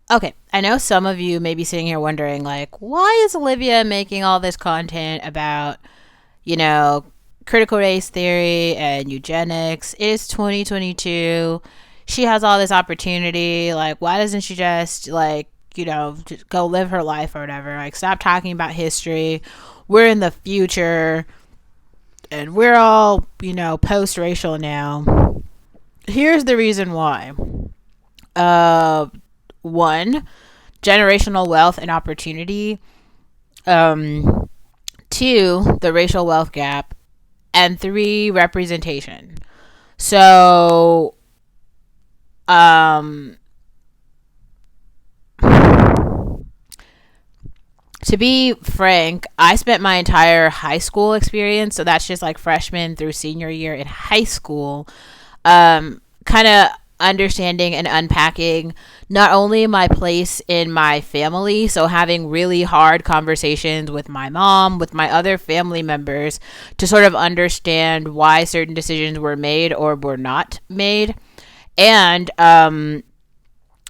Okay, I know some of you may be sitting here wondering, like, why is Olivia making all this content about, you know, critical race theory and eugenics? It is 2022. She has all this opportunity. Like, why doesn't she just, like, just go live her life or whatever? Like, stop talking about history. We're in the future and we're all, post racial now. Here's the reason why. Uh, One, generational wealth and opportunity. Um, Two, the racial wealth gap. And three, representation. So, um, to be frank, I spent my entire high school experience, so that's just like freshman through senior year in high school, kind of understanding and unpacking not only my place in my family, so having really hard conversations with my mom, with my other family members to sort of understand why certain decisions were made or were not made, and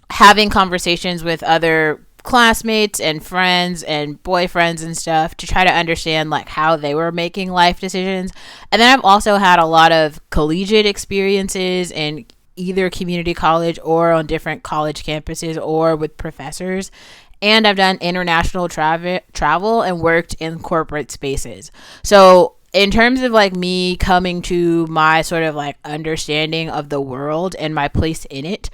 having conversations with other classmates and friends and boyfriends and stuff to try to understand like how they were making life decisions. And then I've also had a lot of collegiate experiences in either community college or on different college campuses or with professors. And I've done international travel and worked in corporate spaces. So in terms of like me coming to my sort of like understanding of the world and my place in it,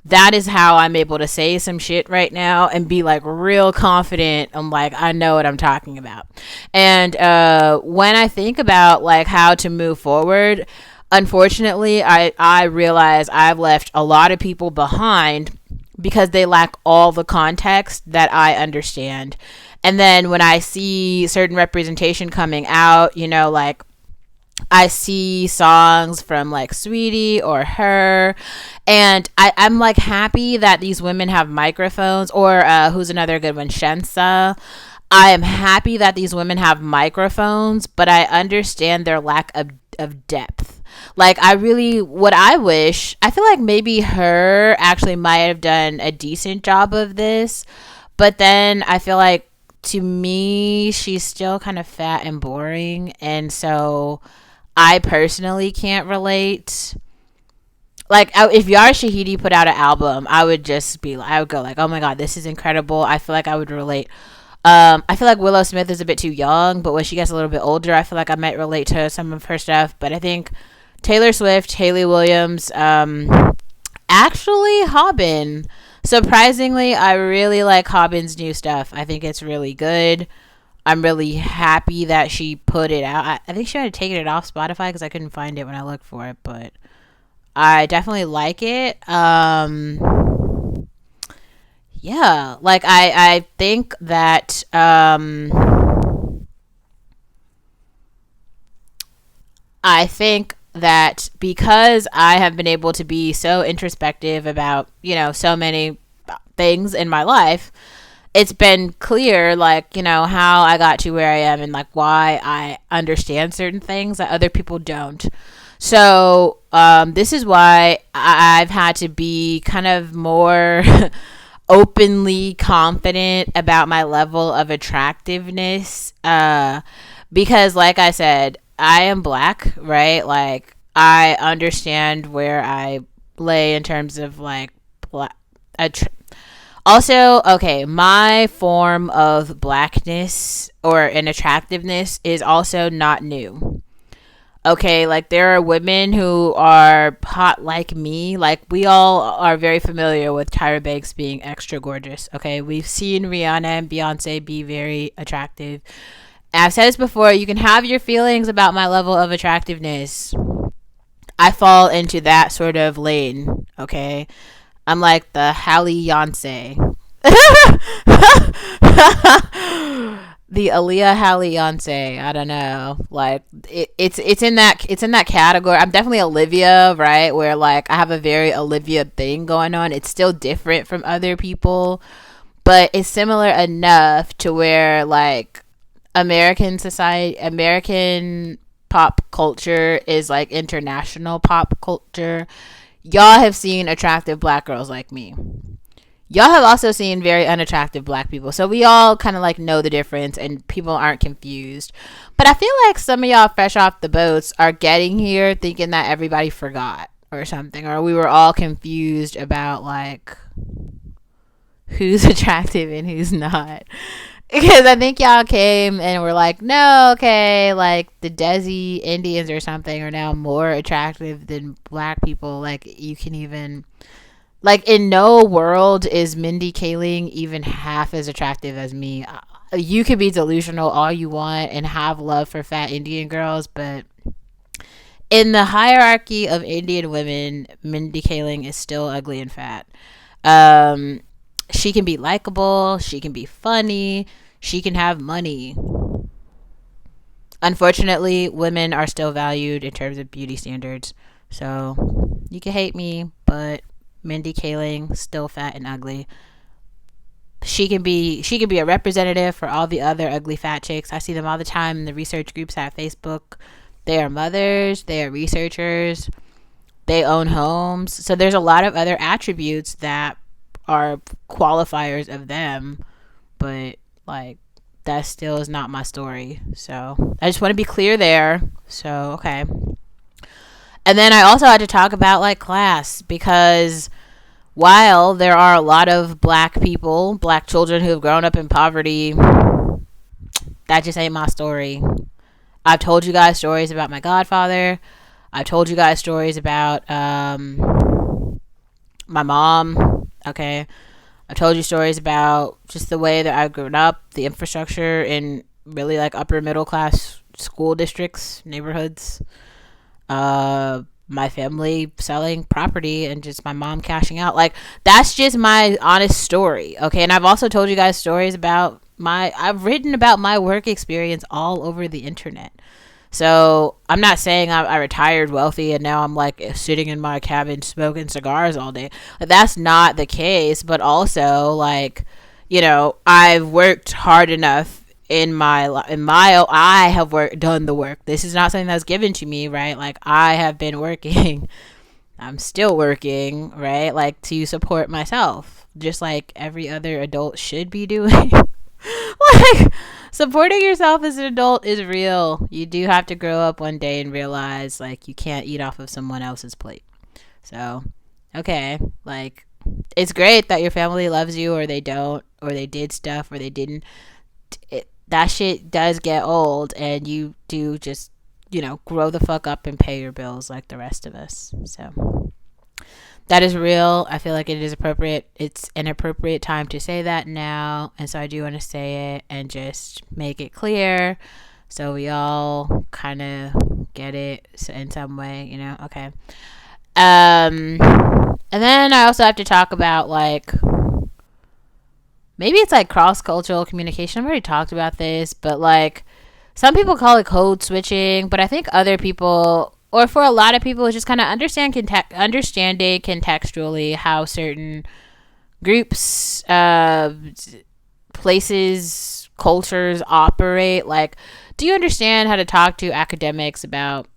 that is how I'm able to say some shit right now and be like real confident. I'm like, I know what I'm talking about. And when I think about like how to move forward, unfortunately, I realize I've left a lot of people behind because they lack all the context that I understand. And then when I see certain representation coming out, like I see songs from like Sweetie or Her, and I'm like happy that these women have microphones. Or who's another good one? Shensa. I am happy that these women have microphones, but I understand their lack of depth. Like, what I wish, I feel like maybe Her actually might have done a decent job of this, but then I feel like to me, she's still kind of fat and boring, and so I personally can't relate. Like, if Yara Shahidi put out an album, I would go like, oh my god, this is incredible. I feel like I would relate. I feel like Willow Smith is a bit too young, but when she gets a little bit older, I feel like I might relate to some of her stuff. But I think Taylor Swift, Haley Williams, actually Hobbin. Surprisingly, I really like Hobbin's new stuff. I think it's really good. I'm really happy that she put it out. I think she had taken it off Spotify because I couldn't find it when I looked for it, but I definitely like it. Yeah, like I think that because I have been able to be so introspective about, so many things in my life, it's been clear, like, how I got to where I am and, like, why I understand certain things that other people don't. So, this is why I've had to be kind of more openly confident about my level of attractiveness. Because, like I said, I am black, right? Like, I understand where I lay in terms of, like, black. Also, okay, my form of blackness or an attractiveness is also not new. Okay, like there are women who are hot like me. Like we all are very familiar with Tyra Banks being extra gorgeous. Okay, we've seen Rihanna and Beyonce be very attractive. And I've said this before, you can have your feelings about my level of attractiveness. I fall into that sort of lane, okay? I'm like the Halle Yonsei. The Aaliyah Halle Yonsei. I don't know. Like it's in that category. I'm definitely Olivia, right? Where like I have a very Olivia thing going on. It's still different from other people, but it's similar enough to where like American pop culture is like international pop culture. Y'all have seen attractive black girls like me. Y'all have also seen very unattractive black people. So we all kind of like know the difference and people aren't confused. But I feel like some of y'all fresh off the boats are getting here thinking that everybody forgot or something. Or we were all confused about like who's attractive and who's not. Because I think y'all came and were like, no, okay, like the Desi Indians or something are now more attractive than black people. Like you can even, like in no world is Mindy Kaling even half as attractive as me. You can be delusional all you want and have love for fat Indian girls, but in the hierarchy of Indian women, Mindy Kaling is still ugly and fat. Um, she can be likable. She can be funny. She can have money. Unfortunately, women are still valued in terms of beauty standards. So you can hate me, but Mindy Kaling still fat and ugly. She can be a representative for all the other ugly fat chicks. I see them all the time in the research groups at Facebook. They are mothers. They are researchers. They own homes. So there's a lot of other attributes that are qualifiers of them, but like that still is not my story. So I just want to be clear there. So okay. And then I also had to talk about like class, because while there are a lot of black people, black children who have grown up in poverty, that just ain't my story. I've told you guys stories about my godfather. I've told you guys stories about my mom. Okay. I've told you stories about just the way that I've grown up, the infrastructure in really like upper middle class school districts, neighborhoods. My family selling property and just my mom cashing out. Like that's just my honest story. Okay. And I've also told you guys stories about I've written about my work experience all over the internet. So I'm not saying I retired wealthy and now I'm like sitting in my cabin smoking cigars all day. That's not the case. But also like, I've worked hard enough I have done the work. This is not something that's given to me, right? Like I have been working. I'm still working, right? Like to support myself, just like every other adult should be doing. Like supporting yourself as an adult is real. You do have to grow up one day and realize like you can't eat off of someone else's plate. So, okay, like it's great that your family loves you, or they don't, or they did stuff or they didn't. That shit does get old, and you do just, grow the fuck up and pay your bills like the rest of us. So that is real. I feel like it is appropriate. It's an appropriate time to say that now. And so I do want to say it and just make it clear so we all kind of get it in some way, Okay. And then I also have to talk about like, maybe it's like cross-cultural communication. I've already talked about this, but like some people call it code switching, but I think other people, or for a lot of people, it's just kind of understanding contextually how certain groups, places, cultures operate. Like, do you understand how to talk to academics about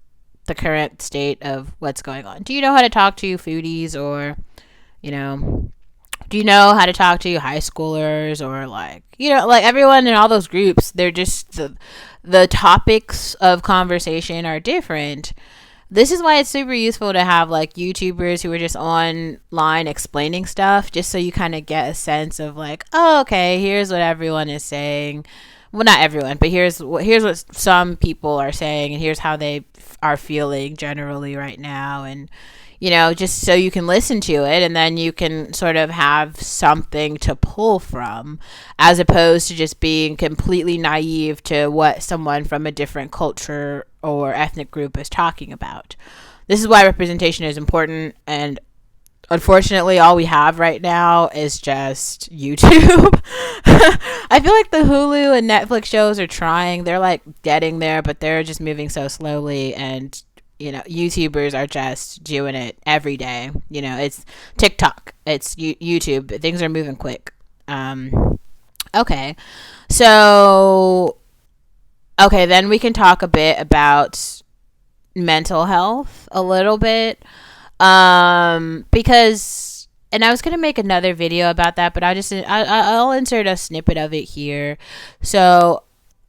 the current state of what's going on? Do you know how to talk to foodies, or, do you know how to talk to high schoolers, or like, like everyone in all those groups, they're just the topics of conversation are different. This is why it's super useful to have like YouTubers who are just online explaining stuff, just so you kind of get a sense of like, oh, okay, here's what everyone is saying. Well, not everyone, but here's what some people are saying, and here's how they are feeling generally right now. And just so you can listen to it, and then you can sort of have something to pull from, as opposed to just being completely naive to what someone from a different culture or ethnic group is talking about. This is why representation is important, and unfortunately all we have right now is just YouTube. I feel like the Hulu and Netflix shows are trying. They're like getting there, but they're just moving so slowly, and YouTubers are just doing it every day. It's TikTok, it's YouTube. Things are moving quick. Okay. So, then we can talk a bit about mental health a little bit. Because and I was gonna make another video about that, but I'll insert a snippet of it here. So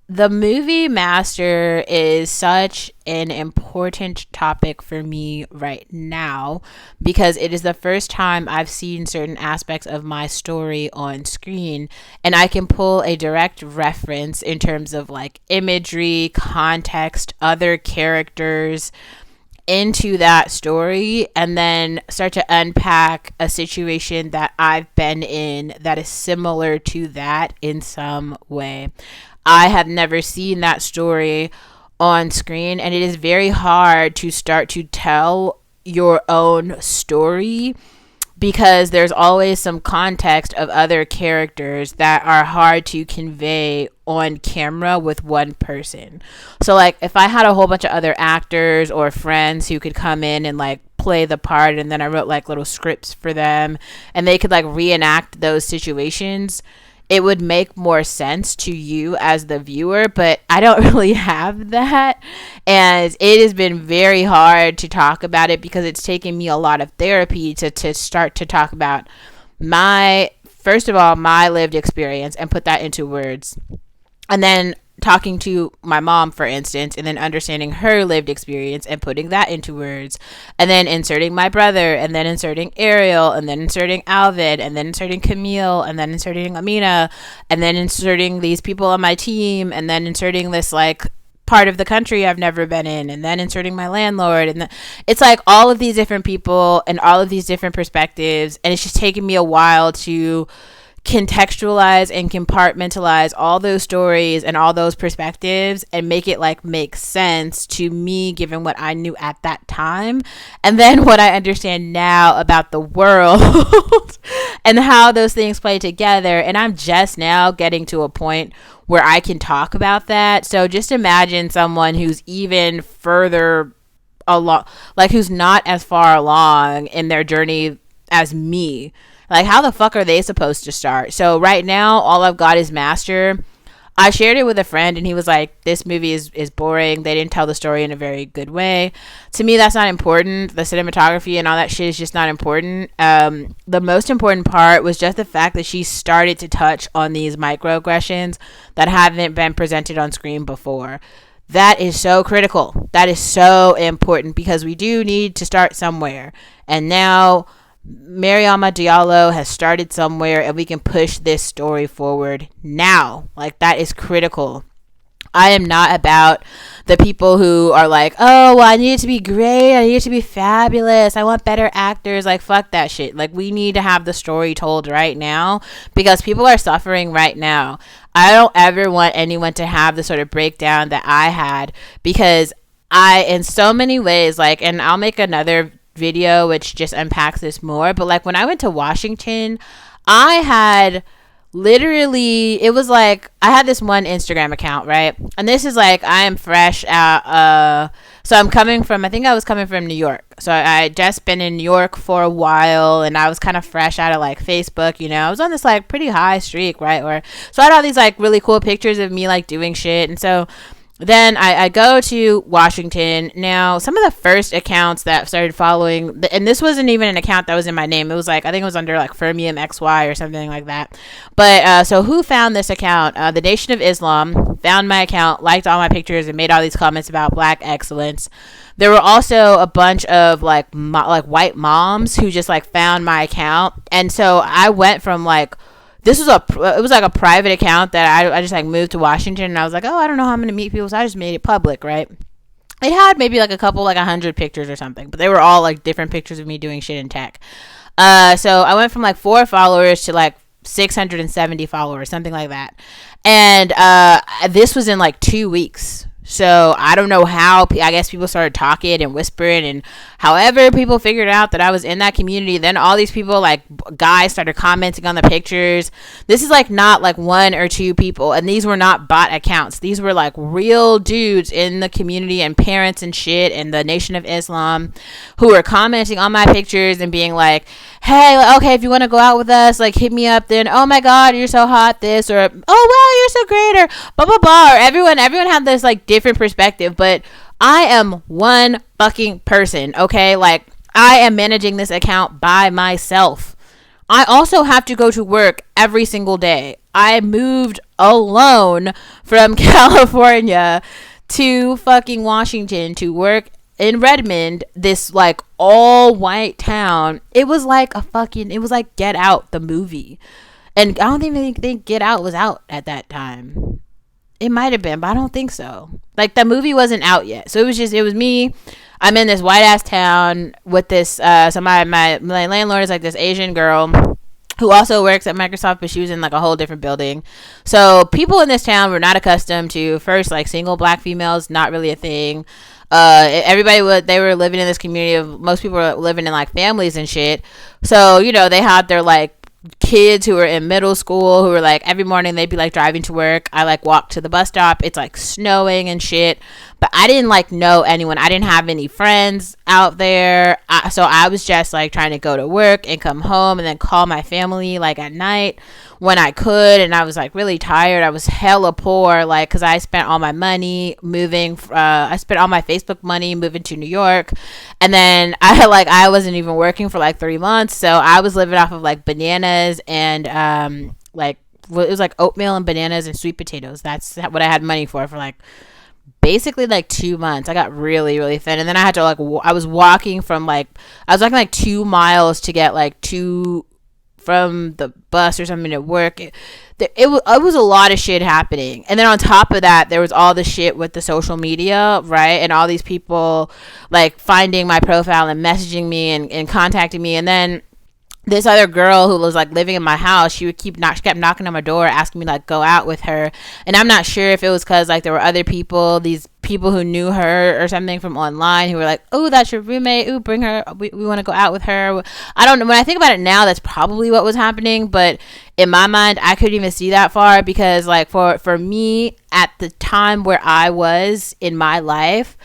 the movie Master is such an important topic for me right now because it is the first time I've seen certain aspects of my story on screen, and I can pull a direct reference in terms of like imagery, context, other characters into that story, and then start to unpack a situation that I've been in that is similar to that in some way. I have never seen that story on screen, and it is very hard to start to tell your own story because there's always some context of other characters that are hard to convey on camera with one person. So like if I had a whole bunch of other actors or friends who could come in and like play the part, and then I wrote like little scripts for them and they could like reenact those situations, it would make more sense to you as the viewer, but I don't really have that. And it has been very hard to talk about it because it's taken me a lot of therapy to start to talk about first of all, my lived experience and put that into words. And then talking to my mom, for instance, and then understanding her lived experience and putting that into words, and then inserting my brother, and then inserting Ariel, and then inserting Alvid, and then inserting Camille, and then inserting Amina, and then inserting these people on my team, and then inserting this like part of the country I've never been in, and then inserting my landlord, and it's like all of these different people and all of these different perspectives, and it's just taken me a while to contextualize and compartmentalize all those stories and all those perspectives and make it like make sense to me given what I knew at that time and then what I understand now about the world and how those things play together. And I'm just now getting to a point where I can talk about that. So just imagine someone who's even further along, like who's not as far along in their journey as me. Like, how the fuck are they supposed to start? So right now, all I've got is Master. I shared it with a friend, and he was like, this movie is boring. They didn't tell the story in a very good way. To me, that's not important. The cinematography and all that shit is just not important. The most important part was just the fact that she started to touch on these microaggressions that haven't been presented on screen before. That is so critical. That is so important because we do need to start somewhere. And now Mariama Diallo has started somewhere, and we can push this story forward now. Like, that is critical. I am not about the people who are like, oh, well, I need it to be great. I need it to be fabulous. I want better actors. Like, fuck that shit. Like, we need to have the story told right now because people are suffering right now. I don't ever want anyone to have the sort of breakdown that I had because in so many ways, like, and I'll make another video which just unpacks this more, but like when I went to Washington, I had literally, it was like I had this one Instagram account, right? And this is like I am fresh out so I'm coming from, I think I was coming from New York, so I just been in New York for a while, and I was kind of fresh out of like Facebook, you know. I was on this like pretty high streak, right? So I had all these like really cool pictures of me like doing shit, and so then I go to Washington. Now, some of the first accounts that started following, and this wasn't even an account that was in my name. It was like, I think it was under like Fermium XY or something like that. But so who found this account? The Nation of Islam found my account, liked all my pictures, and made all these comments about Black excellence. There were also a bunch of like white moms who just like found my account. And so I went from like, it was like a private account that I just like moved to Washington, and I was like, oh, I don't know how I'm going to meet people, so I just made it public, right? It had maybe like a couple, like 100 pictures or something, but they were all like different pictures of me doing shit in tech. So I went from like 4 followers to like 670 followers, something like that. And this was in like 2 weeks. So I don't know how, I guess people started talking and whispering, and however people figured out that I was in that community, then all these people, like guys, started commenting on the pictures. This is like not like 1 or 2 people, and these were not bot accounts. These were like real dudes in the community and parents and shit and the Nation of Islam who were commenting on my pictures and being like, hey, okay, if you want to go out with us, like hit me up then. Oh my God, you're so hot, this, or oh wow, you're so great, or blah blah blah. Or everyone had this like different perspective, but I am one fucking person, okay? Like, I am managing this account by myself. I also have to go to work every single day. I moved alone from California to fucking Washington to work in Redmond, this like all white town. It was like it was like Get Out, the movie. And I don't even think Get Out was out at that time. It might have been, but I don't think so. Like the movie wasn't out yet. So it was me. I'm in this white ass town with this so my landlord is like this Asian girl who also works at Microsoft, but she was in like a whole different building. So people in this town were not accustomed to, first, like single black females, not really a thing. They were living in this community of, most people were living in like families and shit. So, you know, they had their like kids who were in middle school who were like, every morning they'd be like driving to work. I like walk to the bus stop. It's like snowing and shit, but I didn't like know anyone. I didn't have any friends out there. So I was just like trying to go to work and come home and then call my family like at night when I could. And I was like really tired. I was hella poor, like, cause I spent all my money moving. I spent all my Facebook money moving to New York. And then I wasn't even working for like 3 months. So I was living off of like bananas and, it was like oatmeal and bananas and sweet potatoes. That's what I had money for like basically like 2 months. I got really, really thin. And then I had to like, I was walking like 2 miles to get like from the bus or something to work. It was a lot of shit happening. And then on top of that, there was all the shit with the social media, right? And all these people like finding my profile and messaging me and contacting me. And then this other girl who was like living in my house, she kept knocking on my door asking me like go out with her. And I'm not sure if it was because like there were other people, these people who knew her or something from online, who were like, oh, that's your roommate, ooh, bring her, we want to go out with her. I don't know, when I think about it now, that's probably what was happening, but in my mind I couldn't even see that far, because like for me at the time where I was in my life,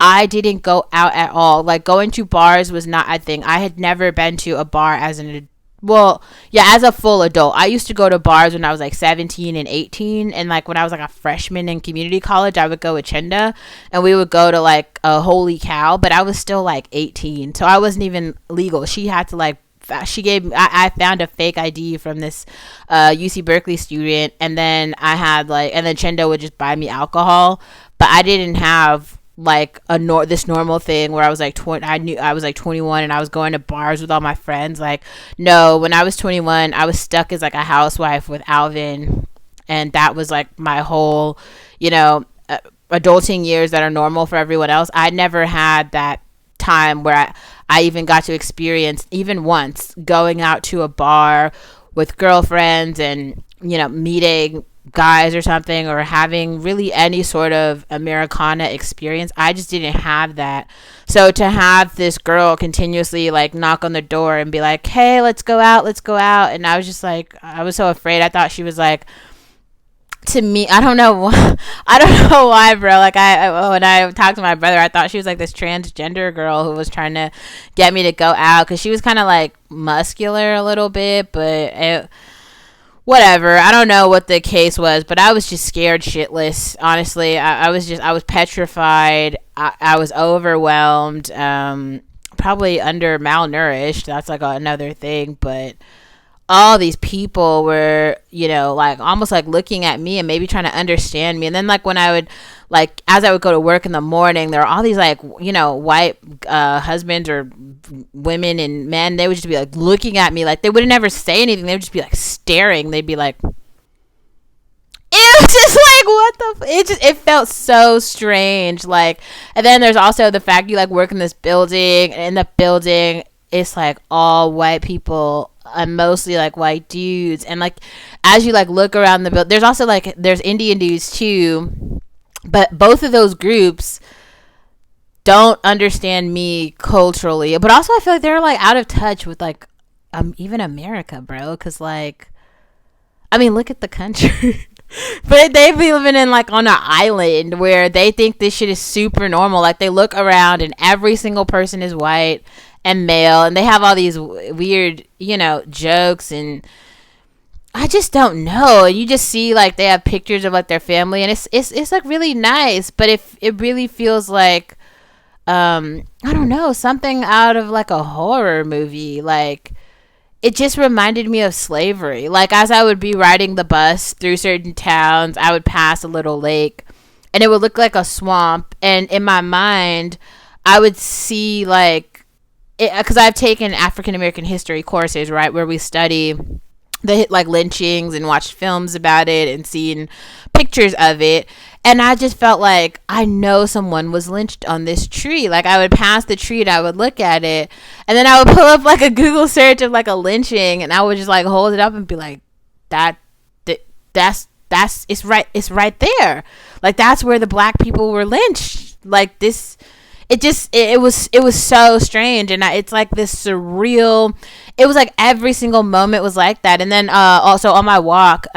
I didn't go out at all. Like going to bars was not a thing. I had never been to a bar as as a full adult. I used to go to bars when I was like 17 and 18, and like when I was like a freshman in community college, I would go with Chenda and we would go to like a Holy Cow, but I was still like 18, so I wasn't even legal. She had to like, I found a fake ID from this UC Berkeley student, and then Chenda would just buy me alcohol, but I didn't have like this normal thing where I was like 20. I knew I was like 21 and I was going to bars with all my friends. Like, no, when I was 21, I was stuck as like a housewife with Alvin, and that was like my whole, adulting years that are normal for everyone else. I never had that time where I even got to experience, even once, going out to a bar with girlfriends and meeting guys or something, or having really any sort of Americana experience. I just didn't have that. So to have this girl continuously like knock on the door and be like, hey, let's go out, and I was just like, I was so afraid. I thought she was like, to me, I don't know why, bro. Like when I talked to my brother, I thought she was like this transgender girl who was trying to get me to go out, because she was kind of like muscular a little bit, but whatever. I don't know what the case was, but I was just scared shitless. Honestly, I was petrified. I was overwhelmed. Probably under malnourished. That's like another thing. But all these people were, like almost like looking at me and maybe trying to understand me. And then like when I would, like as I would go to work in the morning, there were all these like, white husbands or women and men. They would just be like looking at me, like they would never say anything. They would just be like staring. They'd be like, it was just like, what it felt so strange. Like, and then there's also the fact you like work in this building, and in the building it's like all white people, and mostly like white dudes. And like as you like look around the building, there's also like there's Indian dudes too, but both of those groups don't understand me culturally. But also I feel like they're like out of touch with like even America, bro, because like, I mean, look at the country. But they be living in like on an island where they think this shit is super normal. Like they look around and every single person is white and male, and they have all these weird, jokes, and I just don't know. You just see like they have pictures of like their family, and it's like really nice, but if it really feels like I don't know, something out of like a horror movie. Like it just reminded me of slavery. Like, as I would be riding the bus through certain towns, I would pass a little lake and it would look like a swamp. And in my mind, I would see like, because I've taken African American history courses, right, where we study the like lynchings and watched films about it and seen pictures of it. And I just felt like I know someone was lynched on this tree. Like, I would pass the tree and I would look at it, and then I would pull up like a Google search of like a lynching, and I would just like hold it up and be like, that, that's it's right there. Like, that's where the black people were lynched. Like, this, it was so strange. And it's like this surreal, it was like every single moment was like that. And then also on my walk,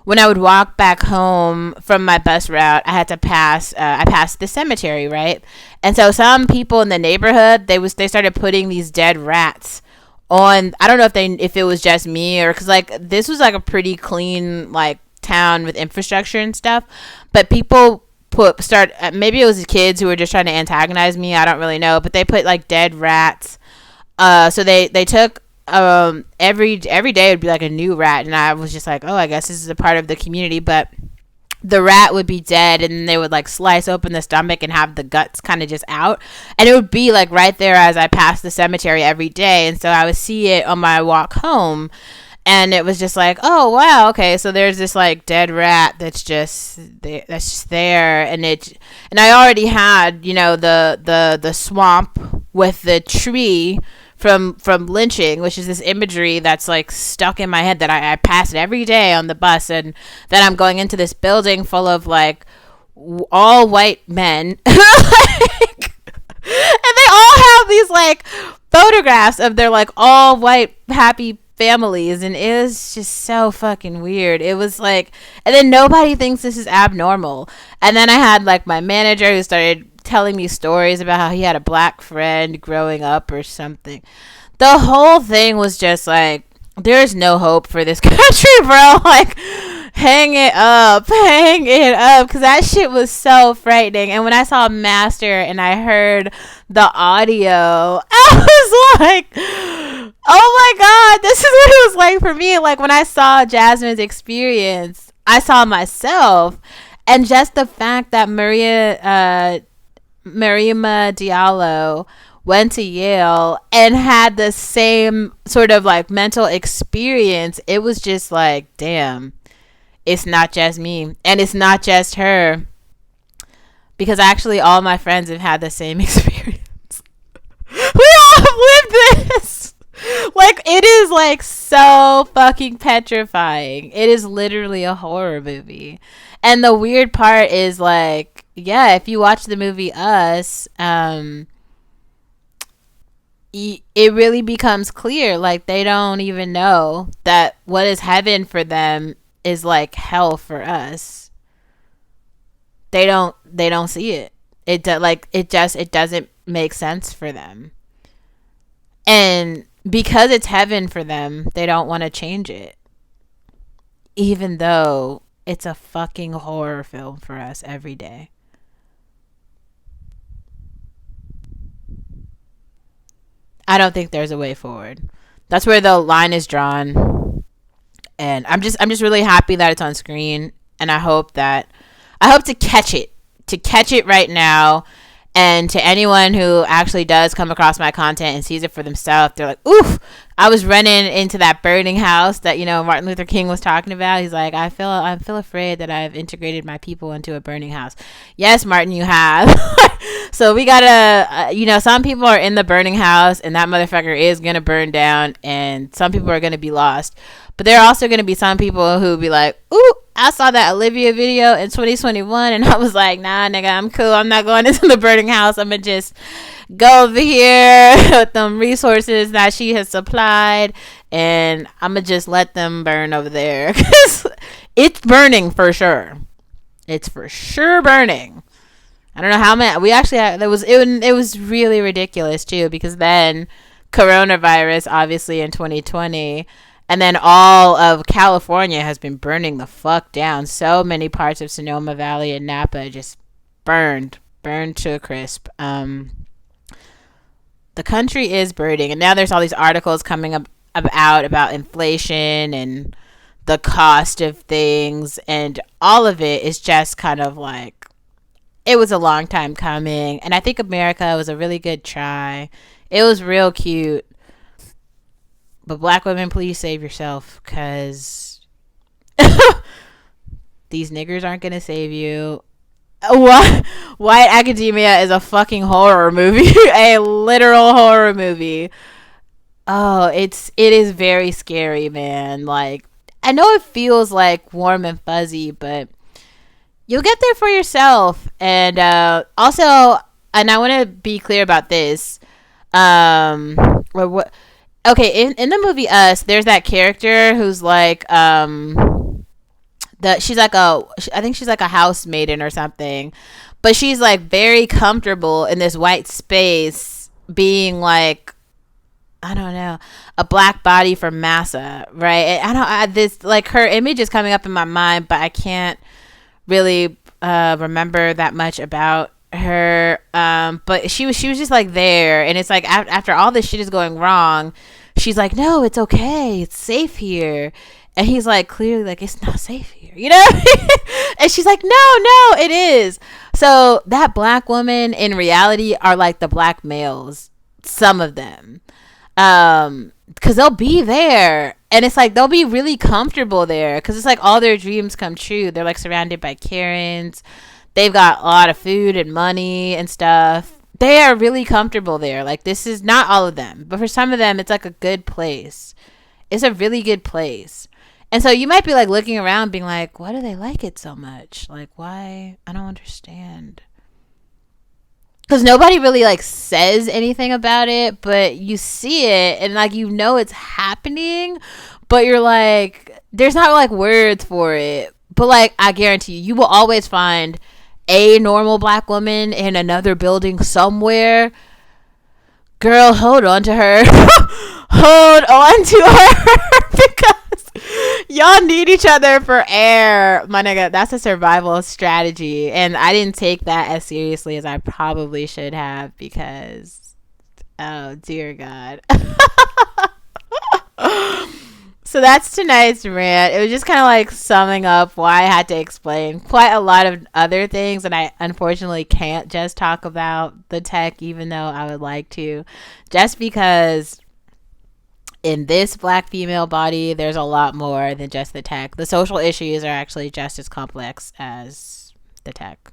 when I would walk back home from my bus route, I had to pass I passed the cemetery, right? And so some people in the neighborhood, they started putting these dead rats on. I don't know if it was just me, or because like this was like a pretty clean like town with infrastructure and stuff, but people maybe it was the kids who were just trying to antagonize me, I don't really know, but they put like dead rats. So they took every day would be like a new rat, and I was just like, oh, I guess this is a part of the community. But the rat would be dead, and they would like slice open the stomach and have the guts kind of just out, and it would be like right there as I passed the cemetery every day. And so I would see it on my walk home, and it was just like, oh wow, okay, so there's this like dead rat that's just there. And I already had, the swamp with the tree from lynching, which is this imagery that's like stuck in my head, that I pass it every day on the bus. And then I'm going into this building full of like all white men like, and they all have these like photographs of their like all white happy families, and it was just so fucking weird. It was like, and then nobody thinks this is abnormal. And then I had like my manager who started telling me stories about how he had a black friend growing up or something. The whole thing was just like, there's no hope for this country, bro. Like, hang it up, because that shit was so frightening. And when I saw Master and I heard the audio, I was like, oh my god, this is what it was like for me. Like, when I saw Jasmine's experience, I saw myself. And just the fact that Mariama Diallo went to Yale and had the same sort of like mental experience, it was just like, damn, it's not just me, and it's not just her, because actually all my friends have had the same experience. We all have lived this. Like, it is like so fucking petrifying. It is literally a horror movie. And the weird part is like, yeah, if you watch the movie Us, it really becomes clear, like, they don't even know that what is heaven for them is like hell for us. They don't see it. It doesn't make sense for them. And because it's heaven for them, they don't want to change it, even though it's a fucking horror film for us every day. I don't think there's a way forward. That's where the line is drawn. And I'm just really happy that it's on screen, and I hope to catch it right now. And to anyone who actually does come across my content and sees it for themselves, they're like, oof, I was running into that burning house that, Martin Luther King was talking about. He's like, I feel afraid that I've integrated my people into a burning house. Yes, Martin, you have. So we gotta, some people are in the burning house, and that motherfucker is gonna burn down, and some people are gonna be lost. But there are also going to be some people who be like, ooh, I saw that Olivia video in 2021, and I was like, nah, nigga, I'm cool. I'm not going into the burning house. I'm going to just go over here with them resources that she has supplied, and I'm going to just let them burn over there. Because it's burning for sure. It's for sure burning. I don't know how many. We actually had, it was really ridiculous, too, because then coronavirus, obviously, in 2020, and then all of California has been burning the fuck down. So many parts of Sonoma Valley and Napa just burned to a crisp. The country is burning, and now there's all these articles coming up about inflation and the cost of things, and all of it is just kind of like, it was a long time coming, and I think America was a really good try. It was real cute, but black women, please save yourself, because these niggers aren't gonna save you. What? White Academia is a fucking horror movie, a literal horror movie. Oh, it is very scary, man. Like, I know it feels like warm and fuzzy, but you'll get there for yourself. And also, and I want to be clear about this. Or what? Okay, in the movie Us, there's that character who's like she's like I think she's like a housemaiden or something, but she's like very comfortable in this white space, being like, I don't know, a black body from massa, right? This, like, her image is coming up in my mind, but I can't really remember that much about her. But she was just like there, and it's like after all this shit is going wrong, she's like, no, it's okay, it's safe here. And he's like, clearly, like, it's not safe here, you know? And she's like, no, it is. So that black woman in reality are like the black males, some of them. Because they'll be there, and it's like they'll be really comfortable there, because it's like all their dreams come true. They're like surrounded by Karens. They've got a lot of food and money and stuff. They are really comfortable there. Like, this is not all of them, but for some of them, it's like a good place. It's a really good place. And so you might be like looking around being like, why do they like it so much? Like, why? I don't understand. Because nobody really like says anything about it, but you see it, and like, you know, it's happening, but you're like, there's not like words for it. But like, I guarantee you will always find a normal black woman in another building somewhere. Girl, hold on to her. Hold on to her, because y'all need each other for air, my nigga. That's a survival strategy, and I didn't take that as seriously as I probably should have, because, oh dear God. So that's tonight's rant. It was just kind of like summing up why I had to explain quite a lot of other things, and I unfortunately can't just talk about the tech, even though I would like to, just because in this black female body, there's a lot more than just the tech. The social issues are actually just as complex as the tech.